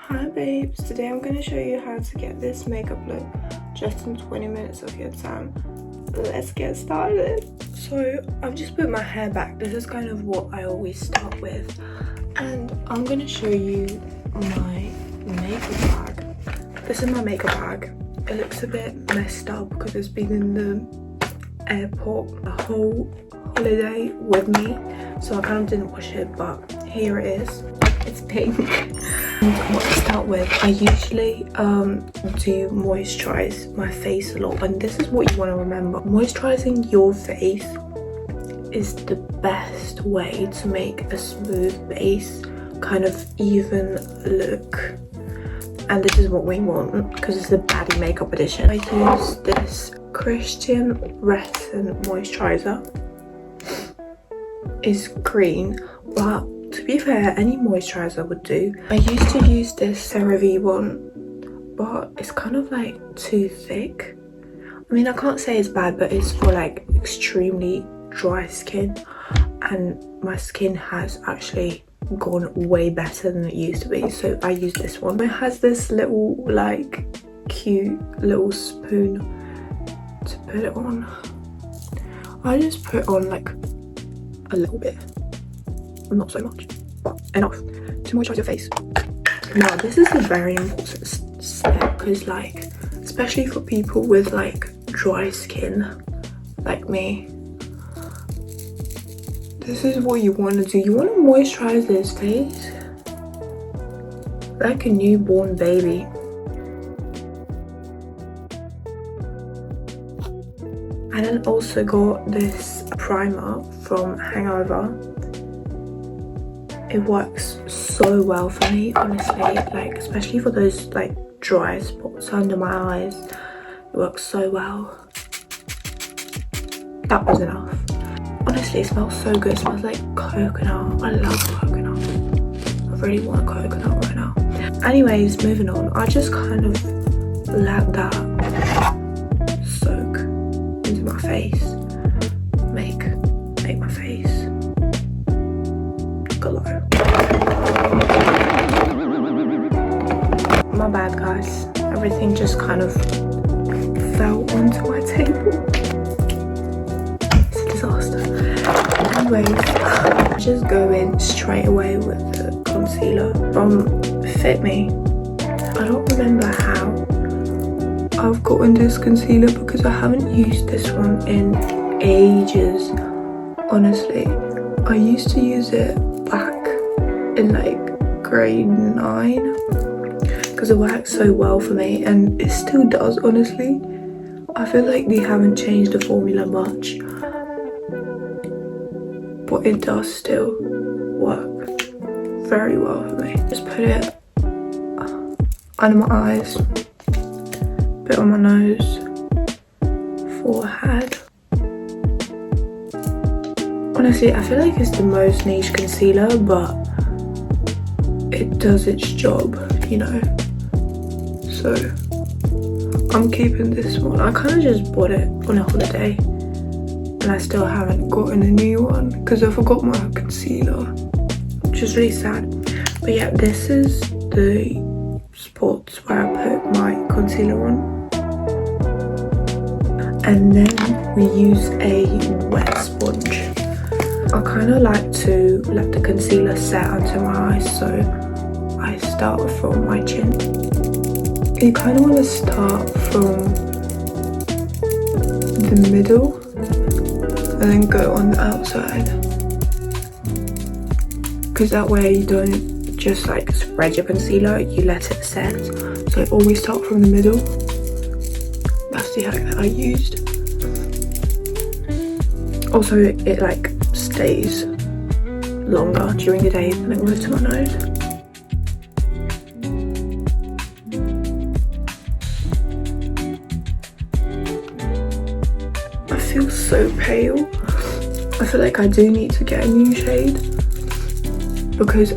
Hi babes, today I'm going to show you how to get this makeup look just in 20 minutes of your time. Let's get started. So I've just put my hair back. This is kind of what I always start with, and I'm going to show you my makeup bag. This is my makeup bag. It looks a bit messed up because it's been in the airport the whole holiday with me, so I kind of didn't wash it, but here it is. It's pink. And what to start with, I usually do moisturize my face a lot, and this is what you want to remember. Moisturizing your face is the best way to make a smooth base kind of even look, and this is what we want because it's the Baddie Makeup edition. I use this Christian resin moisturizer. It's green, but to be fair, any moisturizer would do. I used to use this CeraVe one, but it's kind of like too thick. I mean, I can't say it's bad, but it's for like extremely dry skin, and my skin has actually gone way better than it used to be, so I use this one. It has this little like cute little spoon to put it on. I just put on like a little bit, not so much, but enough to moisturize your face. Now this is a very important step because, like, especially for people with like dry skin like me, this is what you want to do. You want to moisturize this face like a newborn baby. And then also got this primer from Hangover. It works so well for me, honestly, like especially for those like dry spots under my eyes. It works so well. That was enough. Honestly, it smells so good. It smells like coconut. I love coconut. I really want a coconut right now. Anyways, moving on. I just kind of let that soak into my face. Make my face glow. My bad, guys. Everything just kind of fell onto my table. It's a disaster. Anyways, just go in straight away with the concealer from Fit Me. I don't remember how I've gotten this concealer because I haven't used this one in ages. Honestly, I used to use it back in like grade 9 because it worked so well for me, and it still does. Honestly, I feel like they haven't changed the formula much, but it does still work very well for me. Just put it under my eyes, bit on my nose, forehead. Honestly, I feel like it's the most niche concealer, but it does its job, you know. So I'm keeping this one. I kind of just bought it on a holiday, and I still haven't gotten a new one because I forgot my concealer, which is really sad. But yeah, this is the spots where I put my concealer on. And then we use a wet sponge. I kind of like to let the concealer set onto my eyes, so I start from my chin. You kind of want to start from the middle and then go on the outside, because that way you don't just like spread your concealer, you let it set. So I always start from the middle. That's the hack that I used. Also, it like stays longer during the day than it goes to my nose. I feel so pale. I feel like I do need to get a new shade because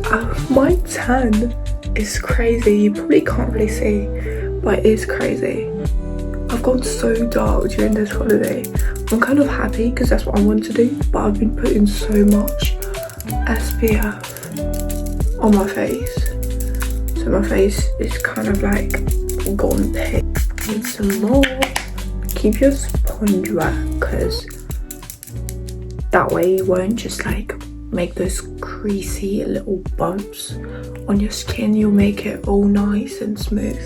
my tan is crazy. You probably can't really see, but it is crazy. I've gone so dark during this holiday. I'm kind of happy because that's what I want to do, but I've been putting so much SPF on my face, so my face is kind of like gone pink. Need some more. Keep your sponge wet, because that way you won't just like make those creasy little bumps on your skin. You'll make it all nice and smooth.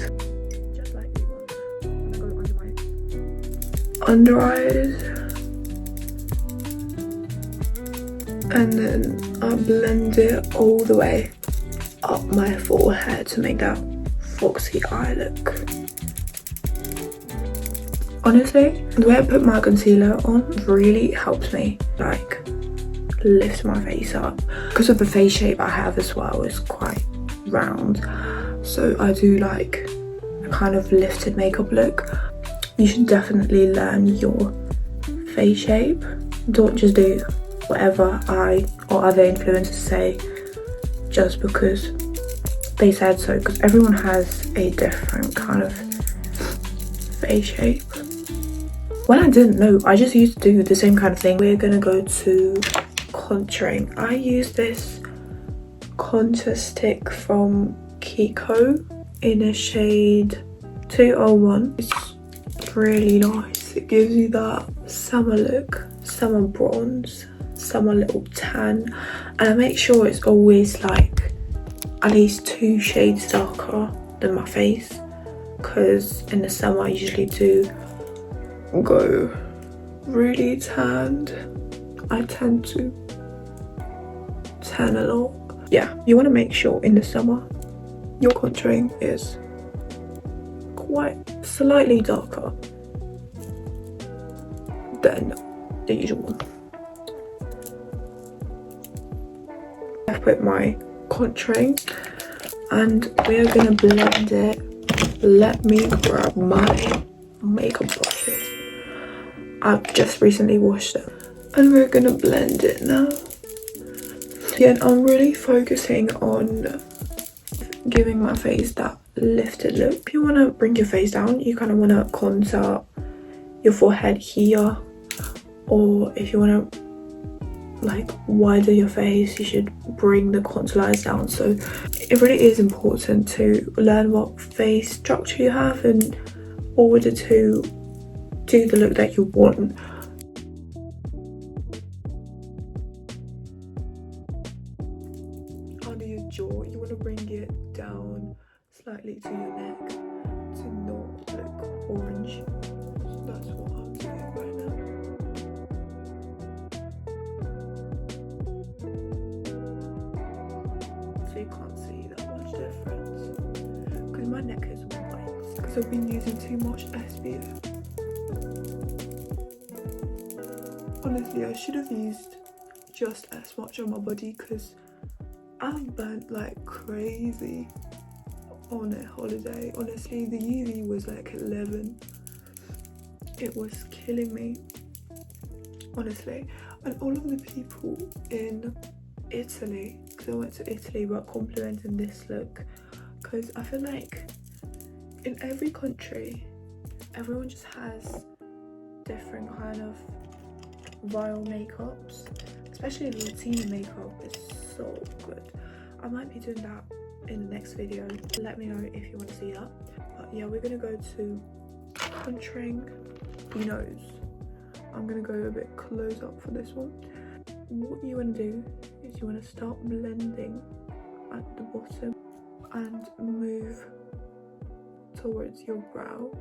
Just like you want. I'm gonna go under my under eyes, and then I blend it all the way up my forehead to make that foxy eye look. Honestly, the way I put my concealer on really helps me like lift my face up, because of the face shape I have as well is quite round, so I do like a kind of lifted makeup look. You should definitely learn your face shape. Don't just do whatever I or other influencers say just because they said so, because everyone has a different kind of face shape. When I didn't know, I just used to do the same kind of thing. We're gonna go to contouring. I use this contour stick from Kiko in a shade 201. It's really nice. It gives you that summer look, summer bronze, summer little tan, and I make sure it's always like at least 2 shades darker than my face, because in the summer I usually do go really tanned. I tend to tan a lot. Yeah, you want to make sure in the summer your contouring is quite slightly darker than the usual one. I've put my contouring and we are gonna blend it. Let me grab my makeup brushes. I've just recently washed them and we're gonna blend it now. Again, I'm really focusing on giving my face that lifted look. If you want to bring your face down, you kind of want to contour your forehead here, or if you want to like widen your face, you should bring the contour lines down. So it really is important to learn what face structure you have in order to do the look that you want. Under your jaw, you want to bring it down slightly to your neck to not look orange. So that's what I'm doing right now. So you can't see that much difference because my neck is white because I've been using too much SPF. Honestly, I should have used just as much on my body because I'm burnt like crazy on a holiday. Honestly, the UV was like 11. It was killing me, honestly. And all of the people in Italy, because I went to Italy, were complimenting this look, because I feel like in every country everyone just has different kind of viral makeups, especially Latino makeup is so good. I might be doing that in the next video. Let me know if you want to see that. But yeah, we're gonna go to contouring the nose. I'm gonna go a bit close up for this one. What you want to do is you want to start blending at the bottom and move towards your brow,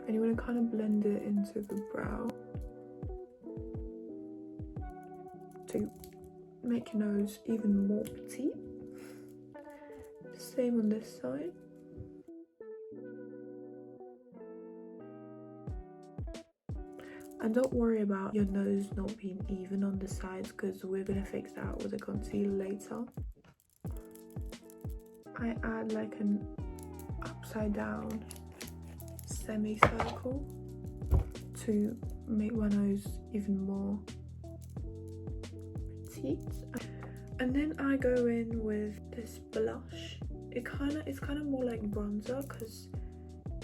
and you want to kind of blend it into the brow to make your nose even more petite. Same on this side. And don't worry about your nose not being even on the sides, because we're gonna fix that with a concealer later. I add like an upside down semicircle to make my nose even more petite. And then I go in with this blush. It's kind of more like bronzer because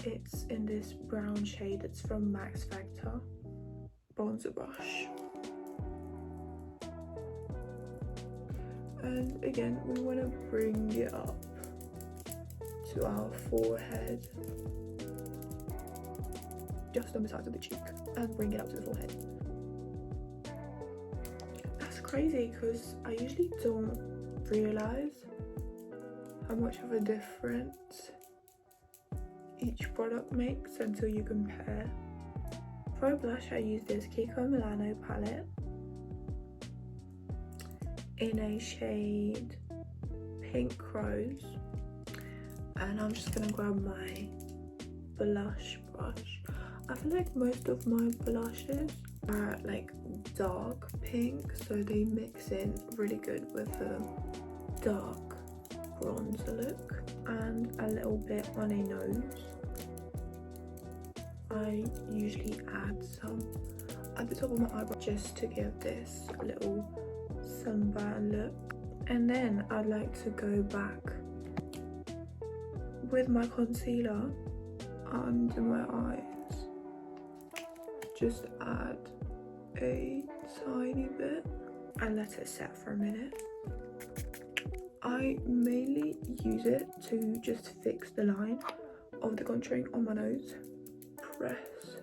it's in this brown shade. It's from Max Factor bronzer brush. And again, we want to bring it up to our forehead, just on the sides of the cheek, and bring it up to the forehead. That's crazy because I usually don't realise how much of a difference each product makes until you compare. For blush, I use this Kiko Milano palette in a shade Pink Rose, and I'm just gonna grab my blush brush. I feel like most of my blushes are like dark pink, so they mix in really good with the dark bronzer look. And a little bit on a nose. I usually add some at the top of my eyebrow just to give this little sunburn look. And then I'd like to go back with my concealer under my eyes. Just add a tiny bit and let it set for a minute. I mainly use it to just fix the line of the contouring on my nose. Press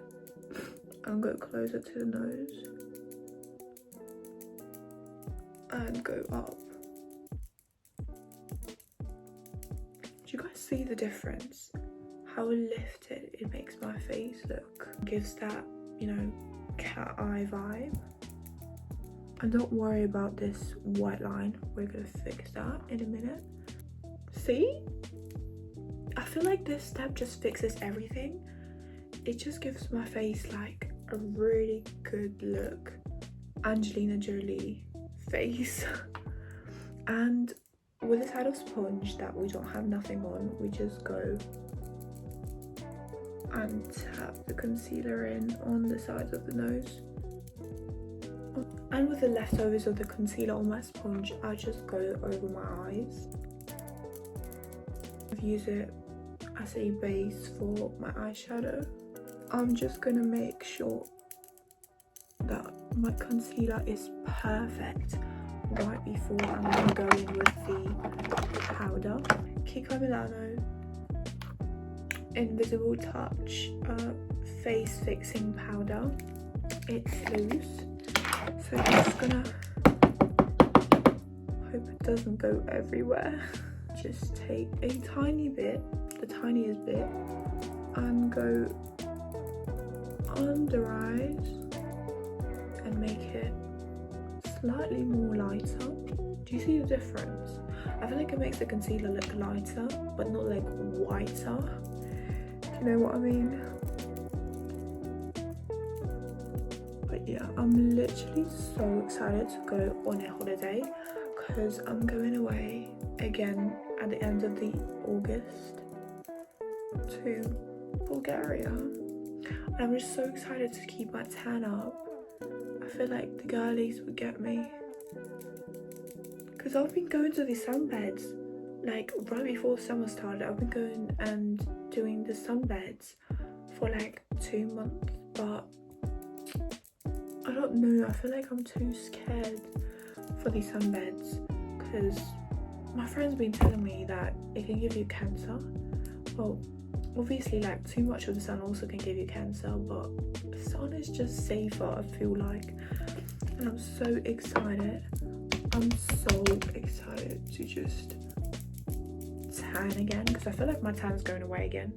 and go closer to the nose and go up. Do you guys see the difference? How lifted it makes my face look. Gives that, you know, cat eye vibe. And don't worry about this white line, we're gonna fix that in a minute. See? I feel like this step just fixes everything. It just gives my face like a really good look. Angelina Jolie face. And with a side of sponge that we don't have nothing on, we just go and tap the concealer in on the sides of the nose. And with the leftovers of the concealer on my sponge, I just go over my eyes. I've used it as a base for my eyeshadow. I'm just gonna make sure that my concealer is perfect right before I'm gonna go in with the powder. Kiko Milano Invisible Touch face fixing powder. It's loose, so I'm just gonna hope it doesn't go everywhere. Just take a tiny bit, the tiniest bit, and go under eyes and make it slightly more lighter. Do you see the difference? I feel like it makes the concealer look lighter but not like whiter. Do you know what I mean? But yeah, I'm literally so excited to go on a holiday because I'm going away again at the end of the August to Bulgaria. And I'm just so excited to keep my tan up. I feel like the girlies would get me. Because I've been going to the sunbeds, like right before summer started. I've been going and doing the sunbeds for like 2 months. But I don't know, I feel like I'm too scared for the sunbeds. Because my friend's been telling me that it can give you cancer. Well, obviously like too much of the sun also can give you cancer, but the sun is just safer, I feel like. And I'm so excited. I'm so excited to just tan again because I feel like my tan's going away again.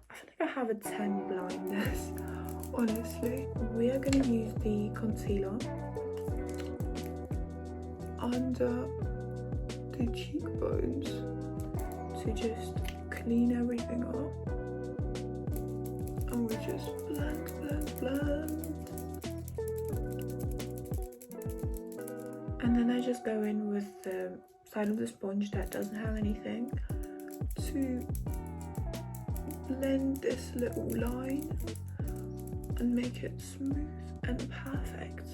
I feel like I have a tan blindness, honestly. We are going to use the concealer under the cheekbones to just clean everything up. And we just blend. And then I just go in with the side of the sponge that doesn't have anything to blend this little line and make it smooth and perfect.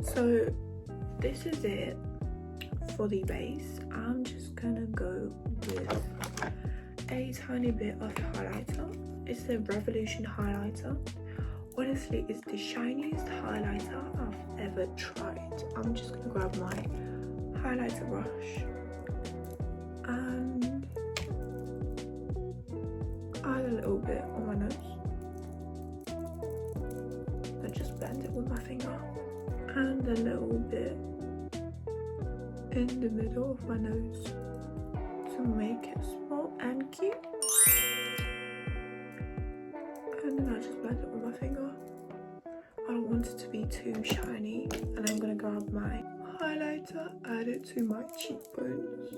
So this is it for the base. I'm just gonna go with a tiny bit of highlighter. It's the Revolution highlighter. Honestly, it's the shiniest highlighter I've ever tried. I'm just gonna grab my highlighter brush and add a little bit on my nose. I just blend it with my finger. And a little bit in the middle of my nose to make it small and cute. And then I just blend it with my finger. I don't want it to be too shiny, and I'm gonna grab my highlighter, add it to my cheekbones.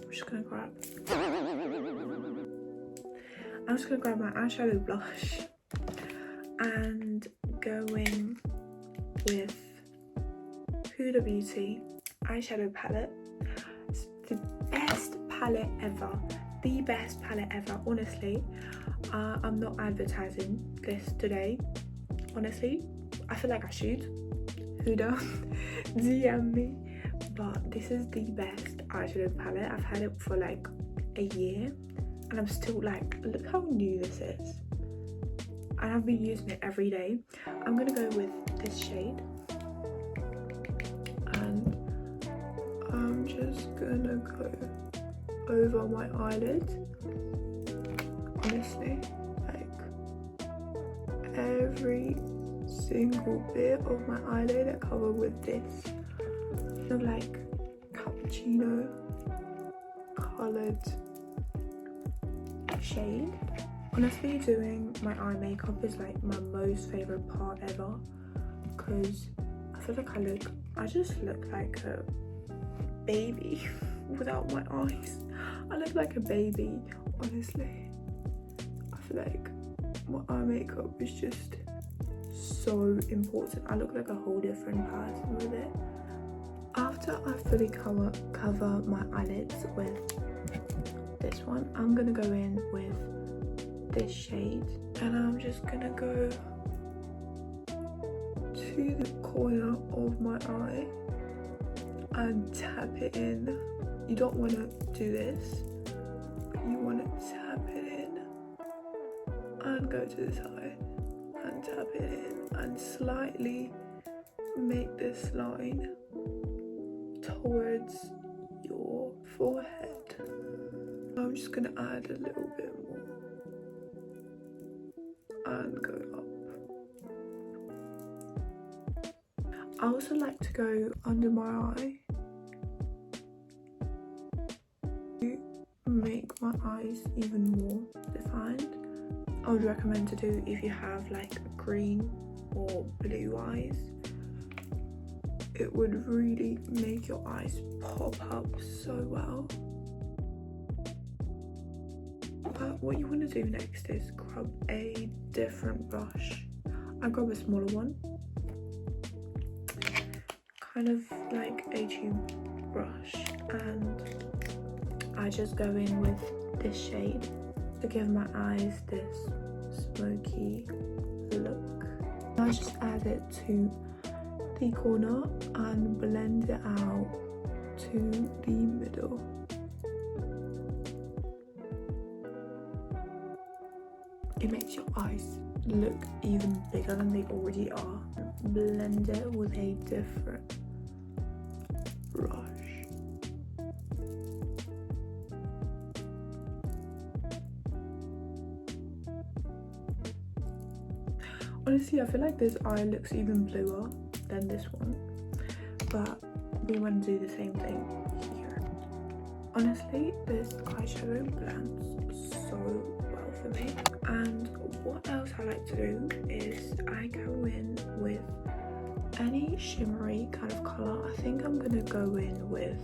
I'm just gonna grab my eyeshadow blush and go in with Huda Beauty eyeshadow palette. It's the best palette ever. The best palette ever, honestly. I'm not advertising this today, honestly. I feel like I should. Huda, DM me. But this is the best eyeshadow palette. I've had it for like a year and I'm still like, look how new this is. And I've been using it every day. I'm gonna go with this shade. And I'm just gonna go over my eyelid. Honestly, like every single bit of my eyelid I cover with this like cappuccino coloured shade. Honestly, doing my eye makeup is like my most favourite part ever, because I feel like I just look like a baby without my eyes. I look like a baby, honestly. I feel like my eye makeup is just so important. I look like a whole different person with it. After I fully cover my eyelids with this one, I'm gonna go in with this shade, and I'm just gonna go to the corner of my eye and tap it in. You don't want to do this, but you want to tap it in and go to the side and tap it in and slightly make this line towards your forehead. I'm just gonna add a little bit more and go up. I also like to go under my eye to make my eyes even more defined. I would recommend to do if you have like green or blue eyes. It would really make your eyes pop up so well. But what you want to do next is grab a different brush. I grab a smaller one, kind of like a tube brush, and I just go in with this shade to give my eyes this smoky look. I just add it to the corner and blend it out to the middle. It makes your eyes look even bigger than they already are. Blend it with a different brush. Honestly, I feel like this eye looks even bluer than this one, but we want to do the same thing here. Honestly, this eyeshadow blends so well for me. And what else I like to do is I go in with any shimmery kind of colour. I think I'm gonna go in with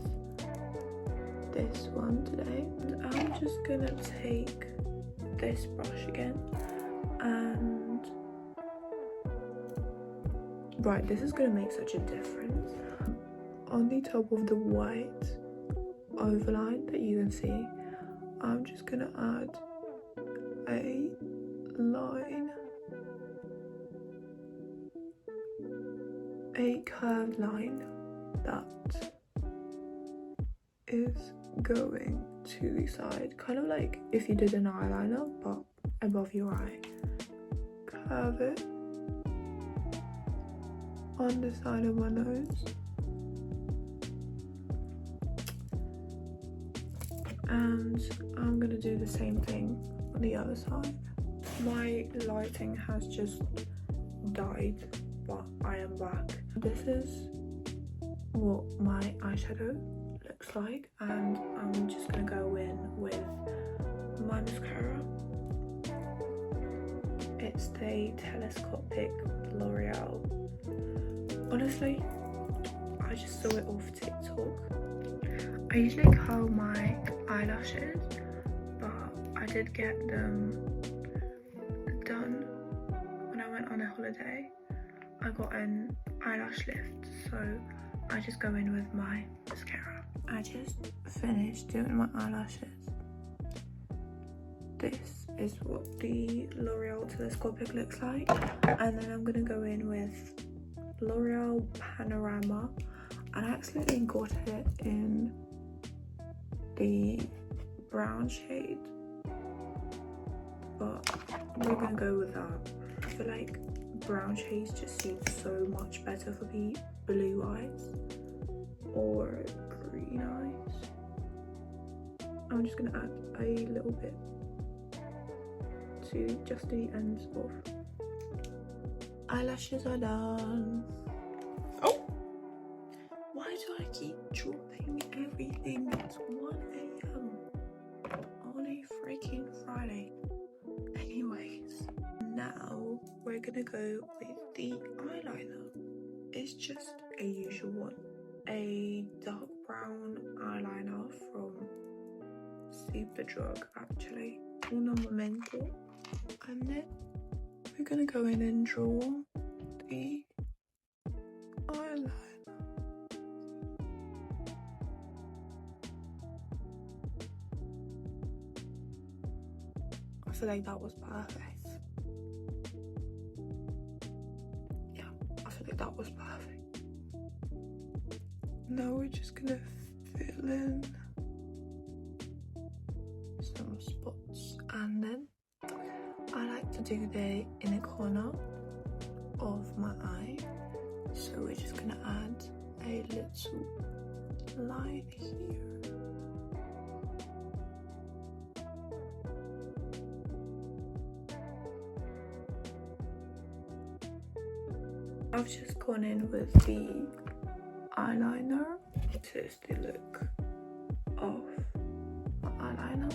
this one today. And I'm just gonna take this brush again and right, this is gonna make such a difference. On the top of the white overline that you can see, I'm just gonna add a line, a curved line that is going to the side, kind of like if you did an eyeliner but above your eye. Curve it on the side of my nose. and I'm gonna do the same thing on the other side. My lighting has just died, but I am back. This is what my eyeshadow looks like, and I'm just gonna go in with my mascara. It's the telescopic L'Oreal. Honestly, I just saw it off TikTok. I usually curl my eyelashes, but I did get them done when I went on a holiday. I got an eyelash lift, so I just go in with my mascara. I just finished doing my eyelashes. This is what the L'Oreal telescopic looks like, and then I'm gonna go in with L'Oreal Panorama, and I accidentally got it in the brown shade, but we're gonna go with that. I feel like brown shades just seem so much better for the blue eyes or green eyes. I'm just gonna add a little bit to just the ends of. Eyelashes are done. Oh! Why do I keep dropping everything? It's 1 AM on a freaking Friday. Anyways, now we're gonna go with the eyeliner. It's just a usual one. A dark brown eyeliner from Superdrug, actually. Un momento. And then we're gonna go in and draw the eyeliner. I feel like that was perfect. Yeah, I feel like that was perfect. Now we're just gonna fill in some spots, and then I like to do the inner corner of my eye, so we're just gonna add a little line here. I've just gone in with the eyeliner. This is the look of my eyeliner.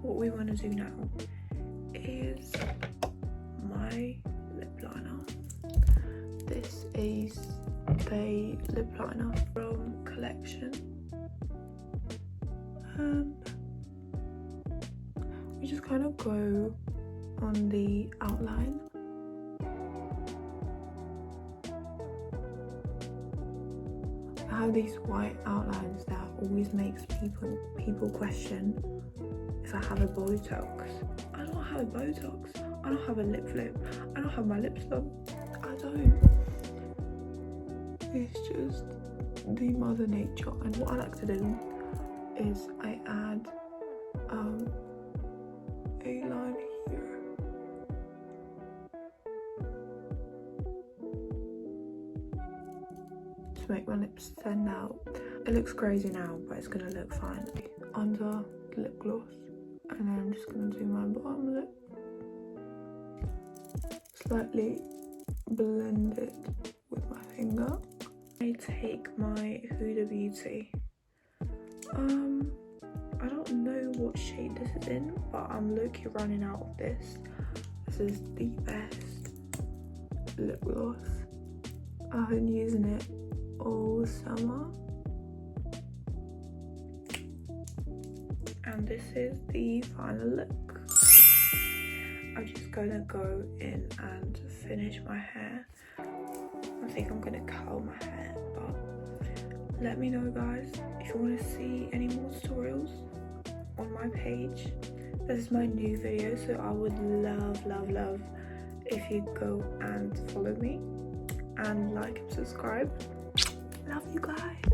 What we want to do now is my lip liner. This is the lip liner from Collection, and we just kind of go on the outline. I have these white outlines that always makes people question if I have a Botox. I don't have a Botox. I don't have a lip flip. I don't have my lips done. I don't. It's just the mother nature. And what I like to do is I add a line here. To make my lips stand out. It looks crazy now, but it's gonna look fine. Under the lip gloss. And then I'm just gonna do my bottom lip. Slightly blend it with my finger. I take my Huda Beauty. I don't know what shade this is in, but I'm low-key running out of this. This is the best lip gloss. I've been using it all summer. And this is the final look. I'm just gonna go in and finish my hair. I think I'm gonna curl my hair, but let me know, guys, if you want to see any more tutorials on my page. This is my new video, so I would love if you go and follow me and like and subscribe. Love you guys.